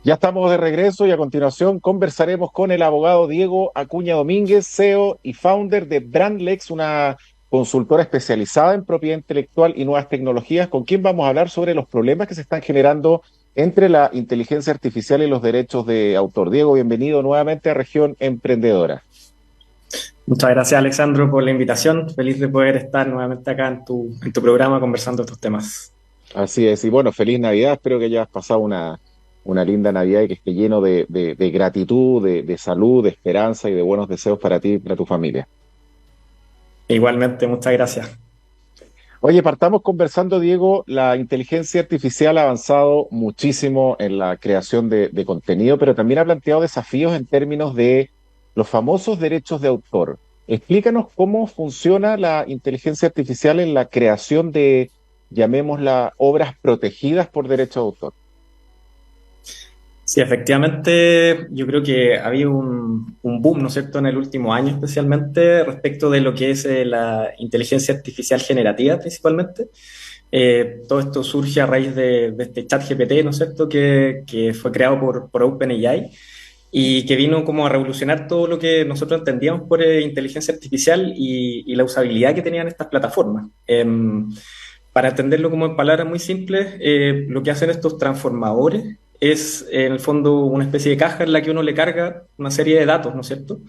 Ya estamos de regreso y a continuación conversaremos con el abogado Diego Acuña Domínguez, CEO y founder de Brandlex, una consultora especializada en propiedad intelectual y nuevas tecnologías, con quien vamos a hablar sobre los problemas que se están generando entre la inteligencia artificial y los derechos de autor. Diego, bienvenido nuevamente a Región Emprendedora. Muchas gracias, Alexandro, por la invitación. Feliz de poder estar nuevamente acá en tu programa conversando estos temas. Así es, y bueno, feliz Navidad, espero que hayas pasado una linda Navidad y que esté lleno de gratitud, de salud, de esperanza y de buenos deseos para ti y para tu familia. Igualmente, muchas gracias. Oye, partamos conversando, Diego. La inteligencia artificial ha avanzado muchísimo en la creación de contenido, pero también ha planteado desafíos en términos de los famosos derechos de autor. Explícanos cómo funciona la inteligencia artificial en la creación de, llamémosla, obras protegidas por derecho de autor. Sí, efectivamente, yo creo que ha habido un boom, ¿no es cierto?, en el último año especialmente respecto de lo que es la inteligencia artificial generativa principalmente. Todo esto surge a raíz de este chat GPT, ¿no es cierto?, que fue creado por OpenAI y que vino como a revolucionar todo lo que nosotros entendíamos por inteligencia artificial y la usabilidad que tenían estas plataformas. Para entenderlo como en palabras muy simples, lo que hacen estos transformadores es en el fondo una especie de caja en la que uno le carga una serie de datos, ¿no es cierto?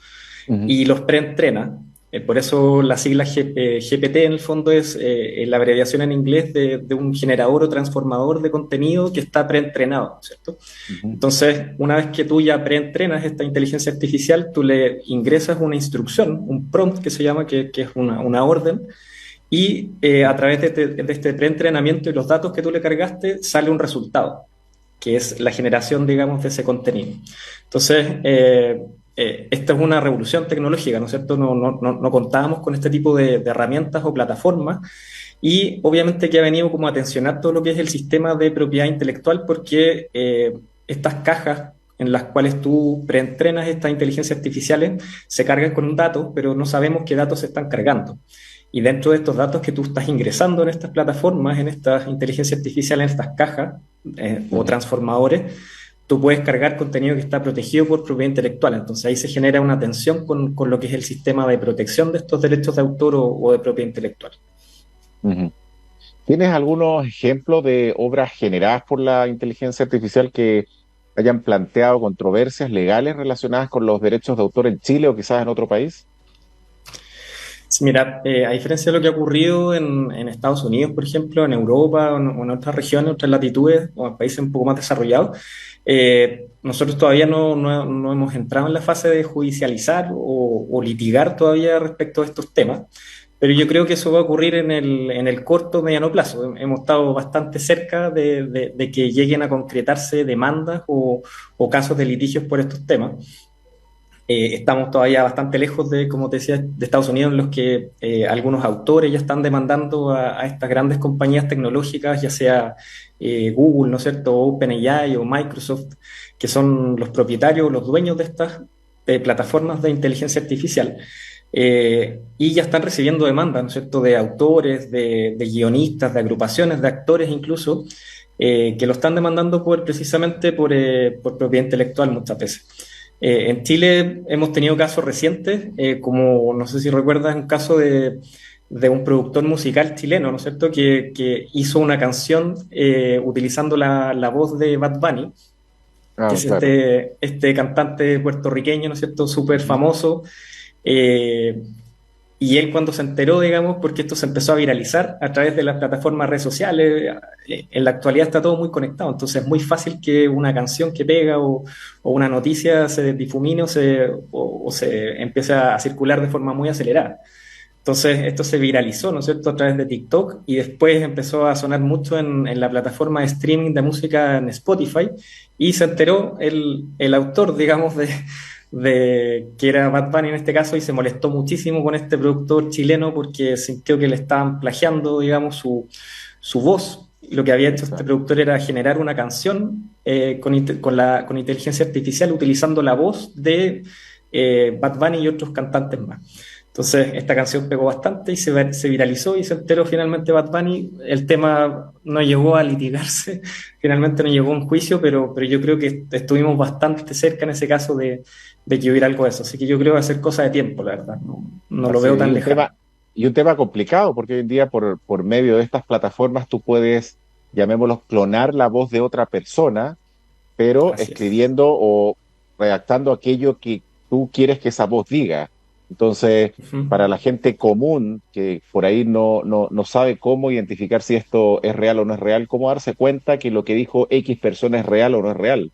Ujú, Y los preentrena. Por eso la sigla GPT en el fondo es la abreviación en inglés de un generador o transformador de contenido que está preentrenado, ¿no es cierto? ujú, Entonces, una vez que tú ya preentrenas esta inteligencia artificial, tú le ingresas una instrucción, un prompt que se llama, que es una orden, y a través de este preentrenamiento y los datos que tú le cargaste, sale un resultado, que es la generación, digamos, de ese contenido. Entonces, esta es una revolución tecnológica, ¿no es cierto? No contábamos con este tipo de herramientas o plataformas y obviamente que ha venido como a tensionar todo lo que es el sistema de propiedad intelectual porque estas cajas en las cuales tú preentrenas estas inteligencias artificiales se cargan con un dato, pero no sabemos qué datos se están cargando. Y dentro de estos datos que tú estás ingresando en estas plataformas, en estas inteligencias artificiales, en estas cajas o ujú. transformadores, tú puedes cargar contenido que está protegido por propiedad intelectual. Entonces ahí se genera una tensión con lo que es el sistema de protección de estos derechos de autor o de propiedad intelectual. Ujú. ¿Tienes algunos ejemplos de obras generadas por la inteligencia artificial que hayan planteado controversias legales relacionadas con los derechos de autor en Chile o quizás en otro país? Sí, mira, a diferencia de lo que ha ocurrido en Estados Unidos, por ejemplo, en Europa o en otras regiones, otras latitudes o en países un poco más desarrollados, nosotros todavía no hemos entrado en la fase de judicializar o litigar todavía respecto a estos temas, pero yo creo que eso va a ocurrir en el corto o mediano plazo. Hemos estado bastante cerca de que lleguen a concretarse demandas o casos de litigios por estos temas. Estamos todavía bastante lejos de, como te decía, de Estados Unidos, en los que algunos autores ya están demandando a estas grandes compañías tecnológicas, ya sea Google, ¿no es cierto?, OpenAI o Microsoft, que son los propietarios, los dueños de estas plataformas de inteligencia artificial. Y ya están recibiendo demandas, ¿no es cierto?, de autores, de guionistas, de agrupaciones, de actores incluso, que lo están demandando precisamente por propiedad intelectual muchas veces. En Chile hemos tenido casos recientes, como no sé si recuerdas, un caso de un productor musical chileno, ¿no es cierto?, que hizo una canción utilizando la voz de Bad Bunny, que Ah, es claro. este cantante puertorriqueño, ¿no es cierto?, súper Ujú, famoso. eh, y él cuando se enteró, digamos, porque esto se empezó a viralizar a través de las plataformas redes sociales, en la actualidad está todo muy conectado, entonces es muy fácil que una canción que pega o una noticia se difumine o se empiece a circular de forma muy acelerada. Entonces esto se viralizó, ¿no es cierto?, a través de TikTok y después empezó a sonar mucho en la plataforma de streaming de música en Spotify y se enteró el autor, digamos, de que era Bad Bunny en este caso y se molestó muchísimo con este productor chileno porque sintió que le estaban plagiando, digamos, su voz. Lo que había hecho este exacto. productor era generar una canción con inteligencia artificial utilizando la voz de Bad Bunny y otros cantantes más. Entonces, esta canción pegó bastante y se viralizó y se enteró finalmente Bad Bunny. El tema no llegó a litigarse, finalmente no llegó a un juicio, pero yo creo que estuvimos bastante cerca en ese caso de que hubiera algo de eso. Así que yo creo que va a ser cosa de tiempo, la verdad. No lo Así, veo tan lejano. y un tema complicado, porque hoy en día por medio de estas plataformas tú puedes, llamémoslo, clonar la voz de otra persona, pero Así es. escribiendo o redactando aquello que tú quieres que esa voz diga. Entonces, Ujú. para la gente común que por ahí no sabe cómo identificar si esto es real o no es real, cómo darse cuenta que lo que dijo X persona es real o no es real.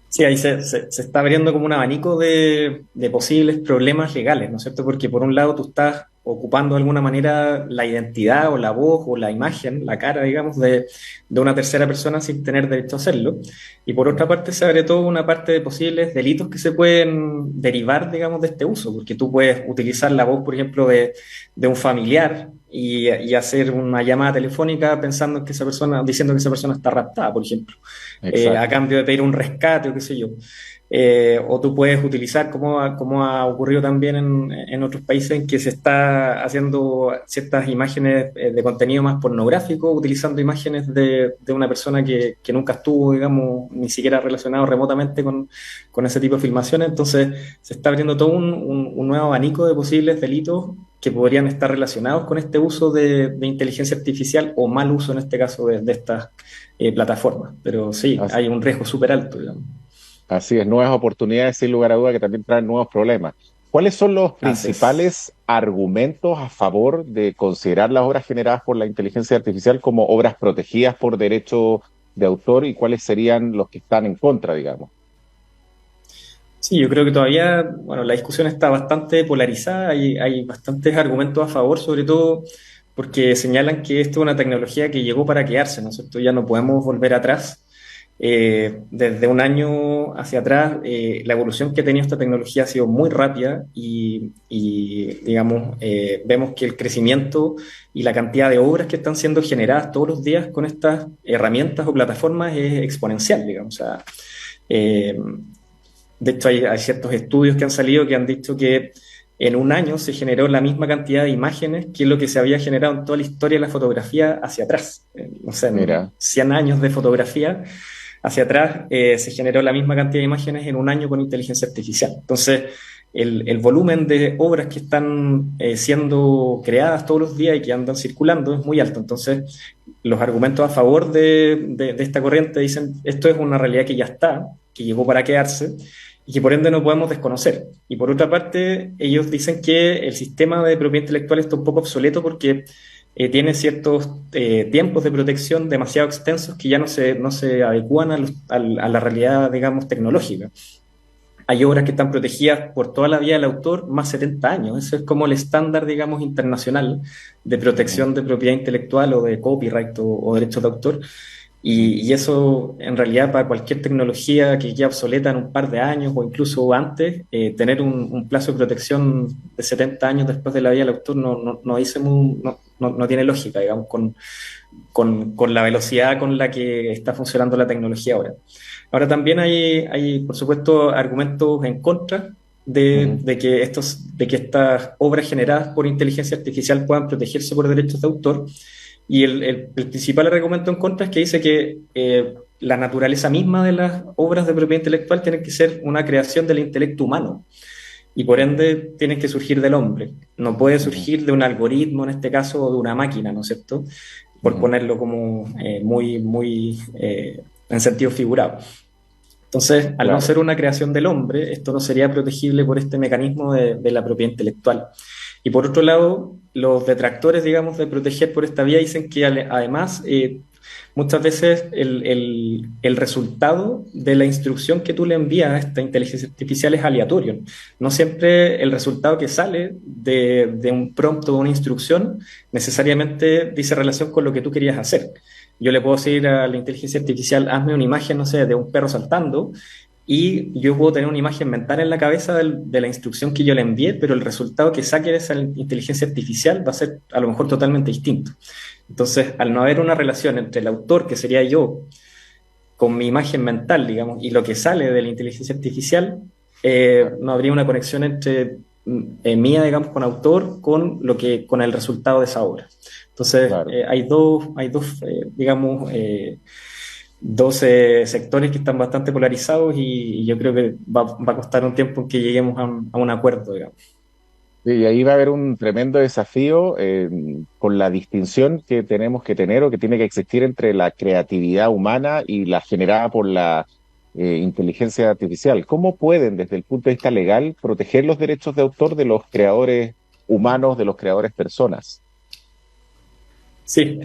Sí, ahí se está abriendo como un abanico de posibles problemas legales, ¿no es cierto? Porque por un lado tú estás ocupando de alguna manera la identidad o la voz o la imagen, la cara, digamos, de una tercera persona sin tener derecho a hacerlo. Y por otra parte se abre toda una parte de posibles delitos que se pueden derivar, digamos, de este uso, porque tú puedes utilizar la voz, por ejemplo, de un familiar y hacer una llamada telefónica pensando que esa persona, diciendo que esa persona está raptada, por ejemplo, a Exacto. cambio de pedir un rescate o qué sé yo. O tú puedes utilizar, como ha ocurrido también en otros países, en que se está haciendo ciertas imágenes de contenido más pornográfico, utilizando imágenes de una persona que nunca estuvo, digamos, ni siquiera relacionado remotamente con ese tipo de filmaciones. Entonces, se está abriendo todo un nuevo abanico de posibles delitos que podrían estar relacionados con este uso de inteligencia artificial o mal uso, en este caso, de estas plataformas. Pero sí, Así, hay un riesgo súper alto, digamos. así es, nuevas oportunidades sin lugar a duda que también traen nuevos problemas. ¿Cuáles son los Haces. principales argumentos a favor de considerar las obras generadas por la inteligencia artificial como obras protegidas por derecho de autor y cuáles serían los que están en contra, digamos? Sí, yo creo que todavía, bueno, la discusión está bastante polarizada, hay bastantes argumentos a favor, sobre todo porque señalan que esto es una tecnología que llegó para quedarse, ¿no es cierto? Ya no podemos volver atrás. Desde un año hacia atrás, la evolución que ha tenido esta tecnología ha sido muy rápida digamos, vemos que el crecimiento y la cantidad de obras que están siendo generadas todos los días con estas herramientas o plataformas es exponencial, digamos. O sea, eh, de hecho, hay ciertos estudios que han salido que han dicho que en un año se generó la misma cantidad de imágenes que lo que se había generado en toda la historia de la fotografía hacia atrás. O sea, en Mira, 100 años de fotografía hacia atrás se generó la misma cantidad de imágenes en un año con inteligencia artificial. Entonces, el volumen de obras que están siendo creadas todos los días y que andan circulando es muy alto. Entonces, los argumentos a favor de esta corriente dicen, esto es una realidad que ya está, que llegó para quedarse y que por ende no podemos desconocer. Y por otra parte, ellos dicen que el sistema de propiedad intelectual está un poco obsoleto porque tiene ciertos tiempos de protección demasiado extensos que ya no se adecúan a la realidad, digamos, tecnológica. Hay obras que están protegidas por toda la vida del autor más 70 años. Eso es como el estándar, digamos, internacional de ujú, protección de propiedad intelectual o de copyright o derechos de autor. ujú. Y eso, en realidad, para cualquier tecnología que quede obsoleta en un par de años o incluso antes, tener un plazo de protección de 70 años después de la vida del autor no dice no tiene lógica, digamos, con la velocidad con la que está funcionando la tecnología ahora. Ahora también hay, por supuesto, argumentos en contra Ujú. de que estas obras generadas por inteligencia artificial puedan protegerse por derechos de autor. Y el principal argumento en contra es que dice que la naturaleza misma de las obras de propiedad intelectual tiene que ser una creación del intelecto humano y por ende tienen que surgir del hombre. No puede Ujú, surgir de un algoritmo, en este caso, o de una máquina, ¿no es cierto? Por ujú. ponerlo como muy en sentido figurado. Entonces, al no Claro. ser una creación del hombre, esto no sería protegible por este mecanismo de la propiedad intelectual. Y por otro lado, los detractores, digamos, de proteger por esta vía dicen que además muchas veces el resultado de la instrucción que tú le envías a esta inteligencia artificial es aleatorio. No siempre el resultado que sale de un prompt o una instrucción necesariamente dice relación con lo que tú querías hacer. Yo le puedo decir a la inteligencia artificial, hazme una imagen, no sé, de un perro saltando, y yo puedo tener una imagen mental en la cabeza de la instrucción que yo le envié, pero el resultado que saque de esa inteligencia artificial va a ser a lo mejor totalmente distinto. Entonces, al no haber una relación entre el autor, que sería yo, con mi imagen mental, digamos, y lo que sale de la inteligencia artificial, no habría una conexión entre mía, digamos, con autor, con el resultado de esa obra. Entonces, Claro. digamos, 12 sectores que están bastante polarizados y yo creo que va a costar un tiempo en que lleguemos a un acuerdo, digamos. Sí, y ahí va a haber un tremendo desafío con la distinción que tenemos que tener o que tiene que existir entre la creatividad humana y la generada por la inteligencia artificial. ¿Cómo pueden, desde el punto de vista legal, proteger los derechos de autor de los creadores humanos, de los creadores personas? Sí,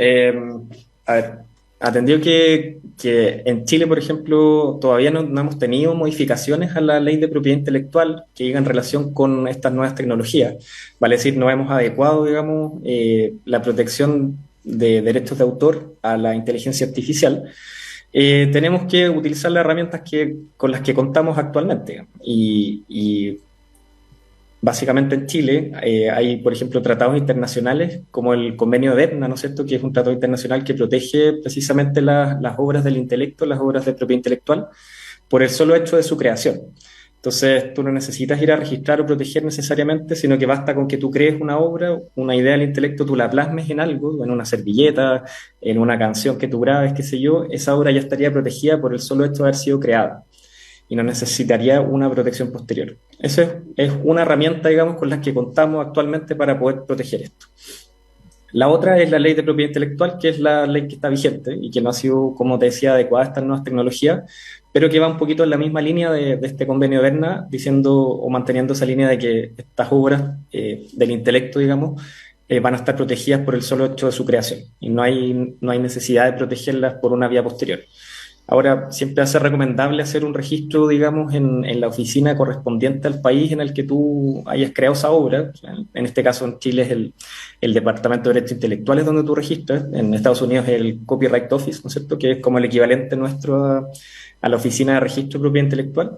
a ver, atendido que en Chile, por ejemplo, todavía no hemos tenido modificaciones a la ley de propiedad intelectual que llegan en relación con estas nuevas tecnologías. Vale decir, no hemos adecuado, digamos, la protección de derechos de autor a la inteligencia artificial. Tenemos que utilizar las herramientas con las que contamos actualmente. Y básicamente en Chile hay, por ejemplo, tratados internacionales como el convenio de Berna, ¿no es cierto?, que es un tratado internacional que protege precisamente las obras del intelecto, las obras de propiedad intelectual, por el solo hecho de su creación. Entonces, tú no necesitas ir a registrar o proteger necesariamente, sino que basta con que tú crees una obra, una idea del intelecto, tú la plasmes en algo, en una servilleta, en una canción que tú grabes, qué sé yo, esa obra ya estaría protegida por el solo hecho de haber sido creada y no necesitaría una protección posterior. Esa es una herramienta, digamos, con la que contamos actualmente para poder proteger esto. La otra es la ley de propiedad intelectual, que es la ley que está vigente y que no ha sido, como te decía, adecuada a estas nuevas tecnologías, pero que va un poquito en la misma línea de este convenio de Berna, diciendo o manteniendo esa línea de que estas obras del intelecto, digamos, van a estar protegidas por el solo hecho de su creación y no hay necesidad de protegerlas por una vía posterior. Ahora, siempre hace recomendable hacer un registro, digamos, en la oficina correspondiente al país en el que tú hayas creado esa obra. O sea, en este caso, en Chile es el Departamento de Derechos Intelectuales donde tú registras. En Estados Unidos es el Copyright Office, ¿no es cierto?, que es como el equivalente nuestro a la oficina de registro de propiedad intelectual.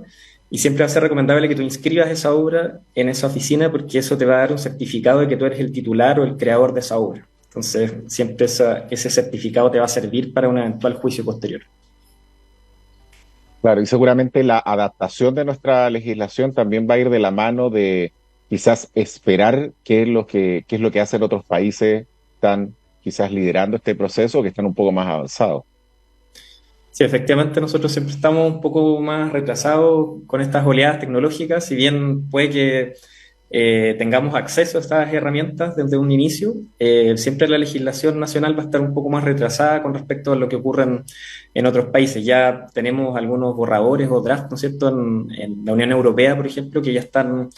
Y siempre va a ser recomendable que tú inscribas esa obra en esa oficina porque eso te va a dar un certificado de que tú eres el titular o el creador de esa obra. Entonces, siempre ese certificado te va a servir para un eventual juicio posterior. Claro, y seguramente la adaptación de nuestra legislación también va a ir de la mano de quizás esperar qué es lo que hacen otros países que están quizás liderando este proceso, que están un poco más avanzados. Sí, efectivamente nosotros siempre estamos un poco más retrasados con estas oleadas tecnológicas, si bien puede que tengamos acceso a estas herramientas desde un inicio, siempre la legislación nacional va a estar un poco más retrasada con respecto a lo que ocurre en otros países. Ya tenemos algunos borradores o drafts, ¿no es cierto?, en la Unión Europea, por ejemplo, que ya están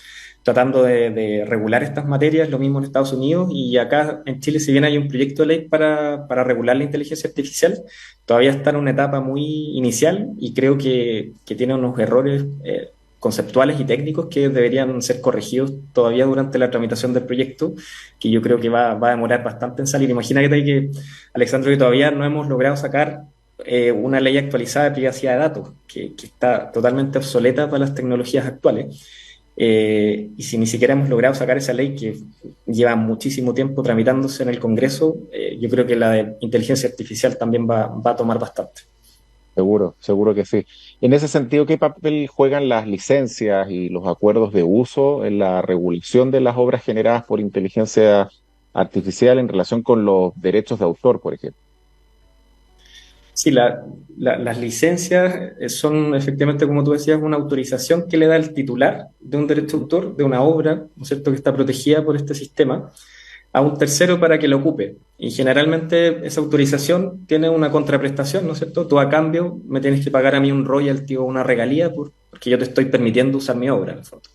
tratando de regular estas materias, lo mismo en Estados Unidos, y acá en Chile, si bien hay un proyecto de ley para regular la inteligencia artificial, todavía está en una etapa muy inicial y creo que tiene unos errores conceptuales y técnicos que deberían ser corregidos todavía durante la tramitación del proyecto, que yo creo que va a demorar bastante en salir. Imagínate que, Alexandro, que todavía no hemos logrado sacar una ley actualizada de privacidad de datos, que está totalmente obsoleta para las tecnologías actuales. Y si ni siquiera hemos logrado sacar esa ley que lleva muchísimo tiempo tramitándose en el Congreso, yo creo que la de inteligencia artificial también va a tomar bastante. Seguro, seguro que sí. En ese sentido, ¿qué papel juegan las licencias y los acuerdos de uso en la regulación de las obras generadas por inteligencia artificial en relación con los derechos de autor, por ejemplo? Sí, las licencias son efectivamente, como tú decías, una autorización que le da el titular de un derecho de autor, de una obra, ¿no es cierto?, que está protegida por este sistema, a un tercero para que lo ocupe. Y generalmente esa autorización tiene una contraprestación, ¿no es cierto? Tú a cambio me tienes que pagar a mí un royalty o una regalía porque yo te estoy permitiendo usar mi obra, en el fondo.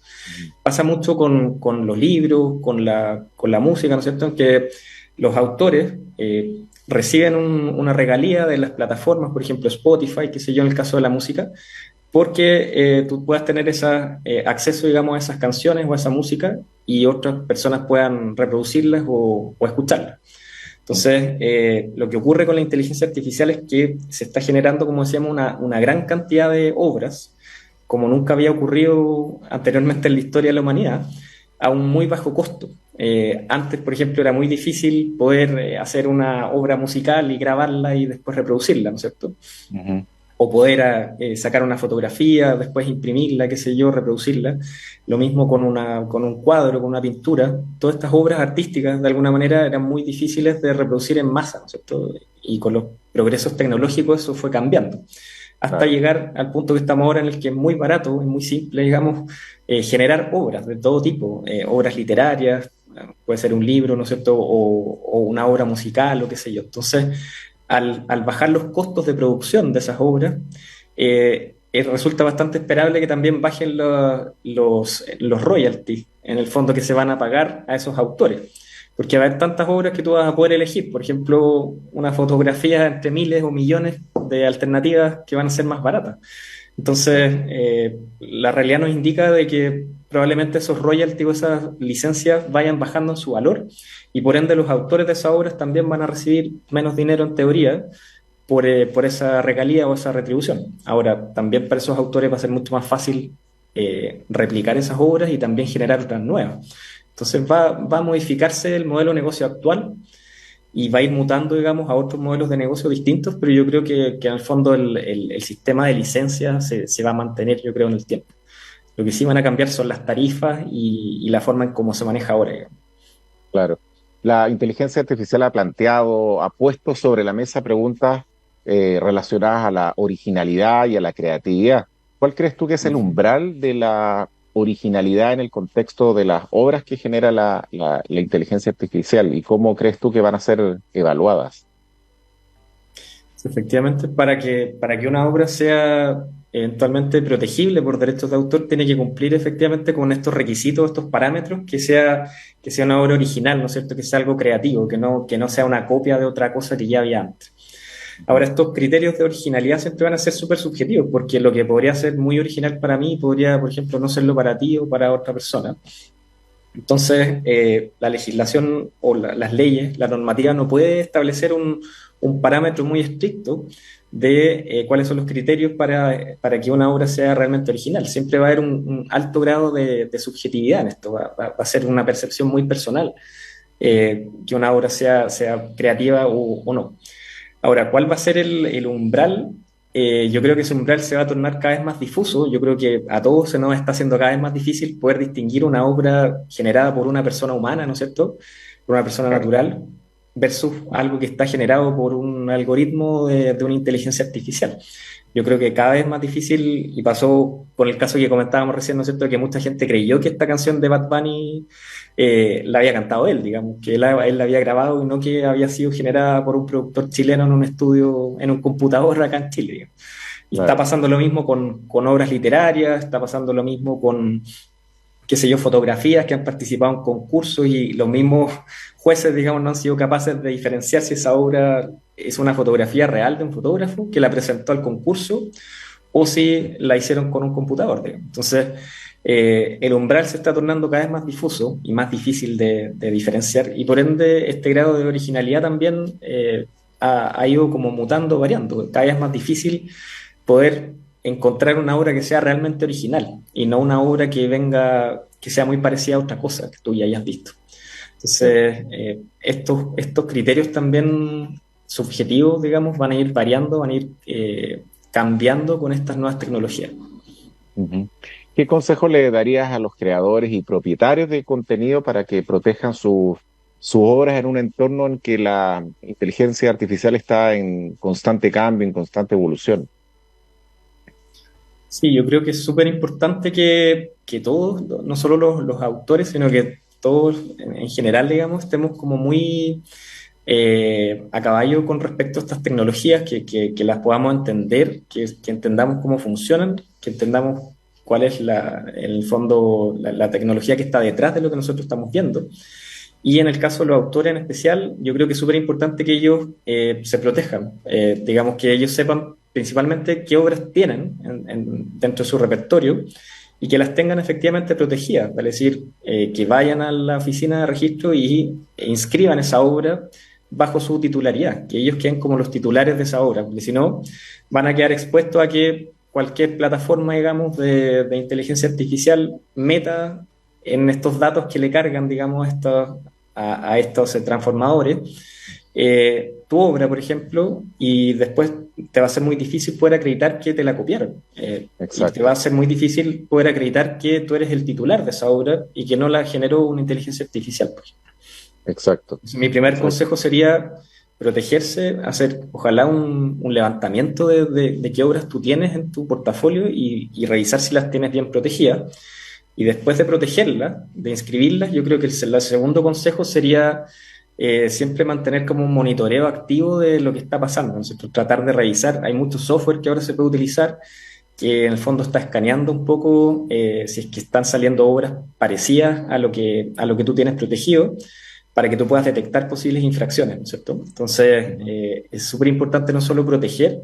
Pasa mucho con los libros, con la música, ¿no es cierto?, en que los autores reciben una regalía de las plataformas, por ejemplo Spotify, qué sé yo, en el caso de la música, porque tú puedas tener acceso, digamos, a esas canciones o a esa música y otras personas puedan reproducirlas o escucharlas. Entonces, lo que ocurre con la inteligencia artificial es que se está generando, como decíamos, una gran cantidad de obras, como nunca había ocurrido anteriormente en la historia de la humanidad, a un muy bajo costo. Antes, por ejemplo, era muy difícil poder hacer una obra musical y grabarla y después reproducirla, ¿no es cierto? Ujú. o poder sacar una fotografía, después imprimirla, qué sé yo, reproducirla. Lo mismo con un cuadro, con una pintura. Todas estas obras artísticas, de alguna manera, eran muy difíciles de reproducir en masa, ¿no es cierto? Y con los progresos tecnológicos eso fue cambiando, hasta Claro. llegar al punto que estamos ahora en el que es muy barato, es muy simple, digamos, generar obras de todo tipo, obras literarias, puede ser un libro, ¿no es cierto?, o una obra musical, o qué sé yo. Entonces, al bajar los costos de producción de esas obras, resulta bastante esperable que también bajen los royalties, en el fondo que se van a pagar a esos autores. Porque va a haber tantas obras que tú vas a poder elegir. Por ejemplo, una fotografía entre miles o millones de alternativas que van a ser más baratas. Entonces, la realidad nos indica de que probablemente esos royalties o esas licencias vayan bajando en su valor y por ende los autores de esas obras también van a recibir menos dinero en teoría por esa regalía o esa retribución. Ahora, también para esos autores va a ser mucho más fácil replicar esas obras y también generar otras nuevas. Entonces va a modificarse el modelo de negocio actual y va a ir mutando, digamos, a otros modelos de negocio distintos, pero yo creo que en el fondo el sistema de licencias se va a mantener, yo creo, en el tiempo. Lo que sí van a cambiar son las tarifas y la forma en cómo se maneja ahora, digamos. Claro. La inteligencia artificial ha planteado, ha puesto sobre la mesa preguntas relacionadas a la originalidad y a la creatividad. ¿Cuál crees tú que es el Ujú. umbral de la originalidad en el contexto de las obras que genera la inteligencia artificial y cómo crees tú que van a ser evaluadas? Efectivamente, para que una obra sea eventualmente protegible por derechos de autor, tiene que cumplir efectivamente con estos requisitos, estos parámetros, que sea una obra original, ¿no es cierto? Que sea algo creativo, que no sea una copia de otra cosa que ya había antes. Ahora, estos criterios de originalidad siempre van a ser súper subjetivos, porque lo que podría ser muy original para mí podría, por ejemplo, no serlo para ti o para otra persona. Entonces, la legislación o las leyes, la normativa no puede establecer un parámetro muy estricto de cuáles son los criterios para que una obra sea realmente original. Siempre va a haber un alto grado de subjetividad en esto, va a ser una percepción muy personal que una obra sea creativa o no. Ahora, ¿cuál va a ser el umbral? Yo creo que ese umbral se va a tornar cada vez más difuso. Yo creo que a todos se nos está haciendo cada vez más difícil poder distinguir una obra generada por una persona humana, ¿no es cierto? Por una persona Claro. natural, versus algo que está generado por un algoritmo de una inteligencia artificial. Yo creo que cada vez más difícil, y pasó con el caso que comentábamos recién, ¿no es cierto?, que mucha gente creyó que esta canción de Bad Bunny la había cantado él, digamos, que él la había grabado y no que había sido generada por un productor chileno en un estudio, en un computador acá en Chile, digamos. Y está Claro. pasando lo mismo con obras literarias, está pasando lo mismo con, qué sé yo, fotografías que han participado en concursos y los mismos jueces, digamos, no han sido capaces de diferenciar si esa obra es una fotografía real de un fotógrafo que la presentó al concurso o si la hicieron con un computador, digamos. Entonces, el umbral se está tornando cada vez más difuso y más difícil de diferenciar y por ende este grado de originalidad también ha ido como mutando, variando. Cada vez es más difícil poder encontrar una obra que sea realmente original y no una obra que venga, que sea muy parecida a otra cosa que tú ya hayas visto. Sí. Entonces, estos criterios también subjetivos, digamos, van a ir variando, van a ir cambiando con estas nuevas tecnologías. Ujú. ¿Qué consejo le darías a los creadores y propietarios de contenido para que protejan sus obras en un entorno en que la inteligencia artificial está en constante cambio, en constante evolución? Sí, yo creo que es súper importante que todos, no solo los autores, sino que todos en general, digamos, estemos como muy a caballo con respecto a estas tecnologías, que las podamos entender, que entendamos cómo funcionan, que entendamos cuál es en el fondo la tecnología que está detrás de lo que nosotros estamos viendo. Y en el caso de los autores en especial, yo creo que es súper importante que ellos se protejan, digamos que ellos sepan principalmente qué obras tienen dentro de su repertorio y que las tengan efectivamente protegidas, es decir, que vayan a la oficina de registro e inscriban esa obra bajo su titularidad, que ellos queden como los titulares de esa obra, porque si no, van a quedar expuestos a que cualquier plataforma, digamos, inteligencia artificial meta en estos datos que le cargan, digamos, a estos transformadores, tu obra, por ejemplo, y después te va a ser muy difícil poder acreditar que te la copiaron. Y te va a Exacto, ser muy difícil poder acreditar que tú eres el titular de esa obra y que no la generó una inteligencia artificial, por ejemplo. exacto, Entonces, mi primer exacto. consejo sería protegerse, hacer ojalá un levantamiento de qué obras tú tienes en tu portafolio y revisar si las tienes bien protegidas. Y después de protegerlas, de inscribirlas, yo creo que el segundo consejo sería siempre mantener como un monitoreo activo de lo que está pasando, ¿no es cierto? Tratar de revisar. Hay mucho software que ahora se puede utilizar que en el fondo está escaneando un poco si es que están saliendo obras parecidas a lo que tú tienes protegido para que tú puedas detectar posibles infracciones, ¿no es cierto? Entonces, es súper importante no solo proteger,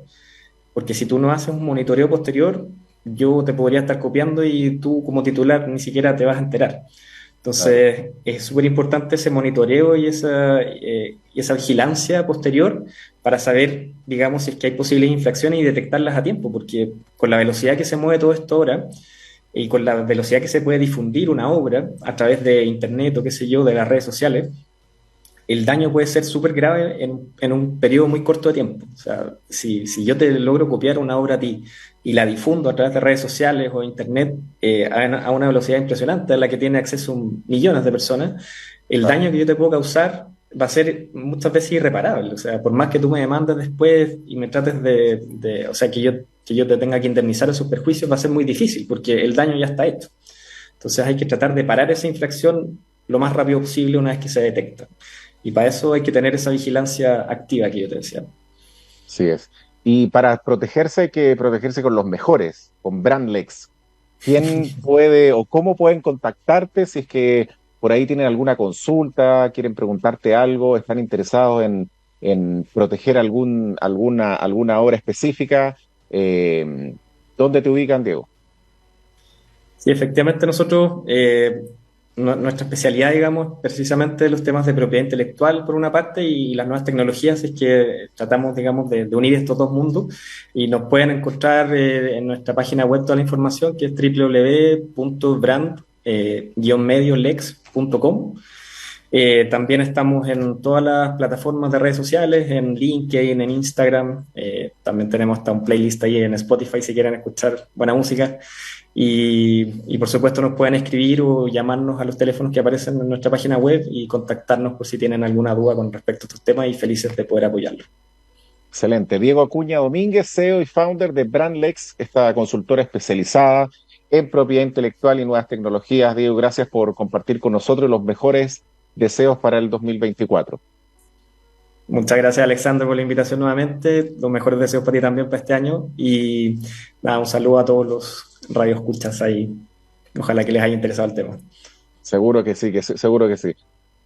porque si tú no haces un monitoreo posterior, yo te podría estar copiando y tú como titular ni siquiera te vas a enterar. Claro. Entonces, es súper importante ese monitoreo y esa vigilancia posterior para saber, digamos, si es que hay posibles infracciones y detectarlas a tiempo, porque con la velocidad que se mueve todo esto ahora y con la velocidad que se puede difundir una obra a través de Internet o qué sé yo, de las redes sociales, el daño puede ser súper grave en un periodo muy corto de tiempo. O sea, si yo te logro copiar una obra a ti y la difundo a través de redes sociales o internet a una velocidad impresionante a la que tiene acceso millones de personas, el Claro. daño que yo te puedo causar va a ser muchas veces irreparable. O sea, por más que tú me demandes después y me trates o sea, que yo te tenga que indemnizar esos perjuicios, va a ser muy difícil porque el daño ya está hecho. Entonces hay que tratar de parar esa infracción lo más rápido posible una vez que se detecta. Y para eso hay que tener esa vigilancia activa que yo te decía. Sí es. Y para protegerse hay que protegerse con los mejores, con Brandlex. ¿Quién puede o cómo pueden contactarte si es que por ahí tienen alguna consulta, quieren preguntarte algo, están interesados en proteger alguna obra específica? Eh, ¿Dónde te ubican, Diego? Sí, efectivamente nosotros, nuestra especialidad, digamos, precisamente los temas de propiedad intelectual por una parte y las nuevas tecnologías es que tratamos, digamos, de unir estos dos mundos y nos pueden encontrar en nuestra página web toda la información que es www.brand-mediolex.com. También estamos en todas las plataformas de redes sociales, en LinkedIn, en Instagram. También tenemos hasta un playlist ahí en Spotify si quieren escuchar buena música. Y por supuesto nos pueden escribir o llamarnos a los teléfonos que aparecen en nuestra página web y contactarnos por si tienen alguna duda con respecto a estos temas y felices de poder apoyarlos. Excelente. Diego Acuña Domínguez, CEO y founder de Brandlex, esta consultora especializada en propiedad intelectual y nuevas tecnologías. Diego, gracias por compartir con nosotros los mejores deseos para el 2024. Muchas gracias, Alexandro, por la invitación nuevamente. Los mejores deseos para ti también para este año. Y nada, un saludo a todos los radioescuchas ahí. Ojalá que les haya interesado el tema. Seguro que sí, seguro que sí.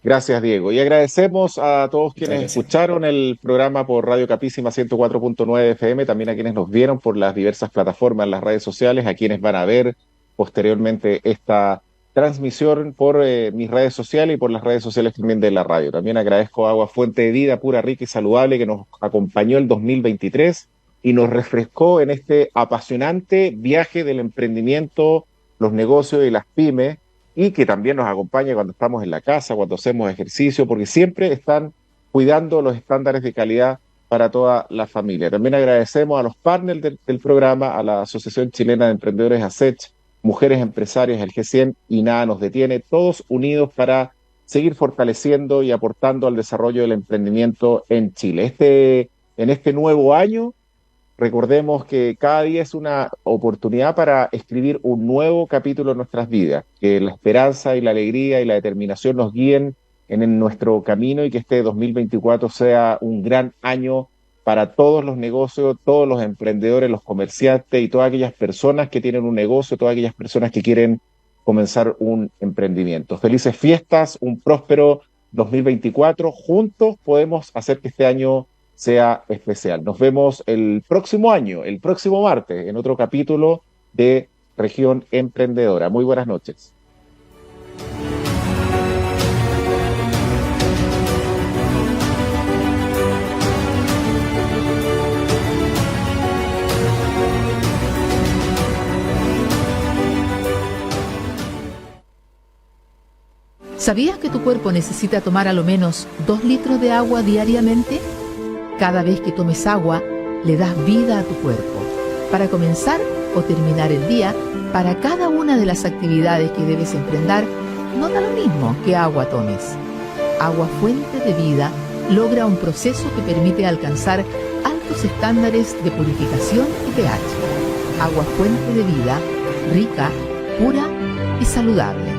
Gracias, Diego. Y agradecemos a todos Muchas quienes gracias. escucharon el programa por Radio Capísima 104.9 FM, también a quienes nos vieron por las diversas plataformas, las redes sociales, a quienes van a ver posteriormente esta transmisión por mis redes sociales y por las redes sociales también de la radio. También agradezco a Agua Fuente de Vida, pura, rica y saludable, que nos acompañó el 2023 y nos refrescó en este apasionante viaje del emprendimiento, los negocios y las pymes y que también nos acompaña cuando estamos en la casa, cuando hacemos ejercicio, porque siempre están cuidando los estándares de calidad para toda la familia. También agradecemos a los partners del programa, a la Asociación Chilena de Emprendedores ASECH, Mujeres Empresarias, el G100 y Nada Nos Detiene, todos unidos para seguir fortaleciendo y aportando al desarrollo del emprendimiento en Chile. En este nuevo año, recordemos que cada día es una oportunidad para escribir un nuevo capítulo en nuestras vidas, que la esperanza y la alegría y la determinación nos guíen en nuestro camino y que este 2024 sea un gran año para todos los negocios, todos los emprendedores, los comerciantes y todas aquellas personas que tienen un negocio, todas aquellas personas que quieren comenzar un emprendimiento. Felices fiestas, un próspero 2024. Juntos podemos hacer que este año sea especial. Nos vemos el próximo año, el próximo martes, en otro capítulo de Región Emprendedora. Muy buenas noches. ¿Sabías que tu cuerpo necesita tomar a lo menos 2 litros de agua diariamente? Cada vez que tomes agua, le das vida a tu cuerpo. Para comenzar o terminar el día, para cada una de las actividades que debes emprender, no da lo mismo qué agua tomes. Agua Fuente de Vida logra un proceso que permite alcanzar altos estándares de purificación y pH. Agua Fuente de Vida, rica, pura y saludable.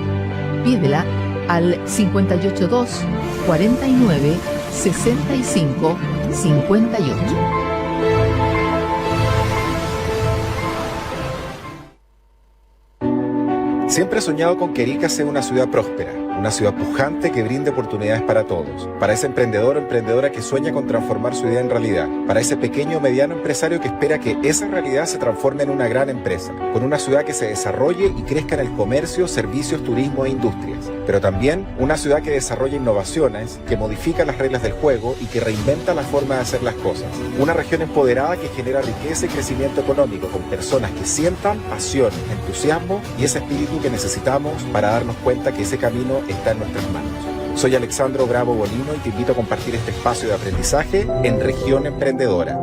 Pídela al 582 49 65 58. Siempre he soñado con que Arica sea una ciudad próspera, una ciudad pujante que brinde oportunidades para todos, para ese emprendedor o emprendedora que sueña con transformar su idea en realidad, para ese pequeño o mediano empresario que espera que esa realidad se transforme en una gran empresa, con una ciudad que se desarrolle y crezca en el comercio, servicios, turismo e industrias, pero también una ciudad que desarrolla innovaciones, que modifica las reglas del juego y que reinventa la forma de hacer las cosas, una región empoderada que genera riqueza y crecimiento económico con personas que sientan pasión, entusiasmo y ese espíritu que necesitamos para darnos cuenta que ese camino está en nuestras manos. Soy Alexandro Bravo Bolino y te invito a compartir este espacio de aprendizaje en Región Emprendedora.